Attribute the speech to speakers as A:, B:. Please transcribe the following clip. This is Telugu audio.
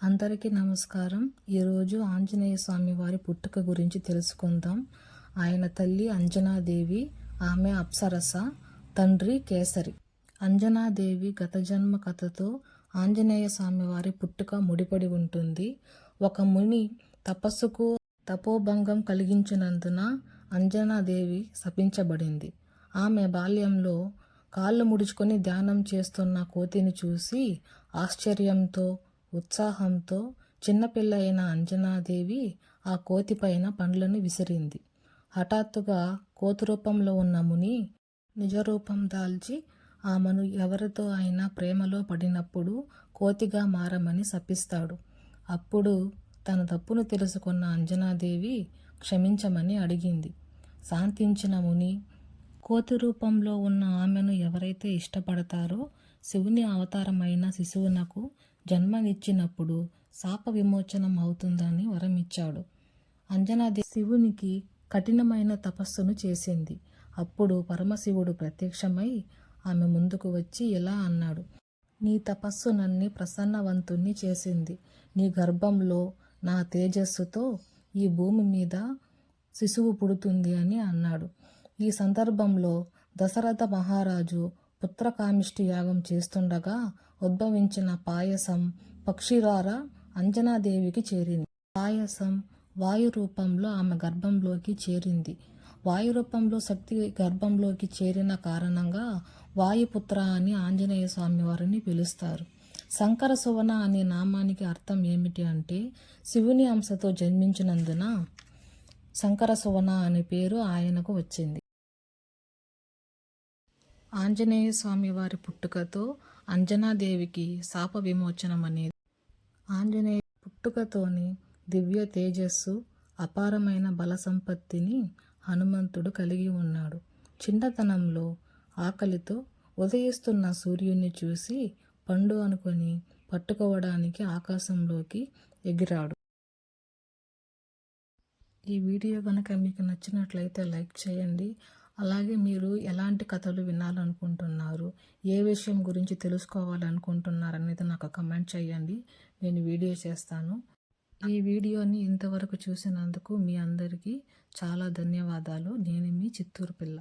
A: అందరికీ నమస్కారం. ఈరోజు ఆంజనేయ స్వామి వారి పుట్టుక గురించి తెలుసుకుందాం. ఆయన తల్లి అంజనాదేవి, ఆమె అప్సరస, తండ్రి కేసరి. అంజనాదేవి గత జన్మ కథతో ఆంజనేయ స్వామి వారి పుట్టుక ముడిపడి ఉంటుంది. ఒక ముని తపస్సుకు తపోభంగం కలిగించినందున అంజనాదేవి శపించబడింది. ఆమె బాల్యంలో కాళ్ళు ముడుచుకొని ధ్యానం చేస్తున్న కోతిని చూసి ఆశ్చర్యంతో, ఉత్సాహంతో చిన్నపిల్ల అయిన అంజనాదేవి ఆ కోతిపైన పండ్లను విసిరింది. హఠాత్తుగా కోతి రూపంలో ఉన్న ముని నిజరూపం దాల్చి ఆమెను ఎవరితో అయినా ప్రేమలో పడినప్పుడు కోతిగా మారమని శపిస్తాడు. అప్పుడు తన తప్పును తెలుసుకున్న అంజనాదేవి క్షమించమని అడిగింది. శాంతించిన ముని కోతి రూపంలో ఉన్న ఆమెను ఎవరైతే ఇష్టపడతారో శివుని అవతారమైన శిశువునకు జన్మనిచ్చినప్పుడు శాప విమోచనం అవుతుందని వరమిచ్చాడు. అంజనాదేవి శివునికి కఠినమైన తపస్సును చేసింది. అప్పుడు పరమశివుడు ప్రత్యక్షమై ఆమె ముందుకు వచ్చి ఇలా అన్నాడు: నీ తపస్సు నన్ను ప్రసన్నవంతుణ్ణి చేసింది. నీ గర్భంలో నా తేజస్సుతో ఈ భూమి మీద శిశువు పుడుతుంది అని అన్నాడు. ఈ సందర్భంలో దశరథ మహారాజు పుత్రకామిష్టి యాగం చేస్తుండగా ఉద్భవించిన పాయసం పక్షిరార అంజనాదేవికి చేరింది. పాయసం వాయు రూపంలో ఆమె గర్భంలోకి చేరింది. వాయు రూపంలో శక్తి గర్భంలోకి చేరిన కారణంగా వాయుపుత్ర అని ఆంజనేయ స్వామి వారిని పిలుస్తారు. శంకర సువన అనే నామానికి అర్థం ఏమిటి అంటే శివుని అంశతో జన్మించినందున శంకర సువన అనే పేరు ఆయనకు వచ్చింది. ఆంజనేయ స్వామి వారి పుట్టుకతో అంజనాదేవికి శాప విమోచనం అనేది. ఆంజనేయ పుట్టుకతోని దివ్య తేజస్సు, అపారమైన బల సంపత్తిని హనుమంతుడు కలిగి ఉన్నాడు. చిన్నతనంలో ఆకలితో ఉదయిస్తున్న సూర్యుని చూసి పండు అనుకొని పట్టుకోవడానికి ఆకాశంలోకి ఎగిరాడు. ఈ వీడియో కనుక మీకు నచ్చినట్లయితే లైక్ చేయండి. అలాగే మీరు ఎలాంటి కథలు వినాలనుకుంటున్నారు, ఏ విషయం గురించి తెలుసుకోవాలనుకుంటున్నారు అనేది నాకు కమెంట్ చేయండి. నేను వీడియో చేస్తాను. ఈ వీడియోని ఇంతవరకు చూసినందుకు మీ అందరికీ చాలా ధన్యవాదాలు. నేను మీ చిత్తూరు పిల్ల.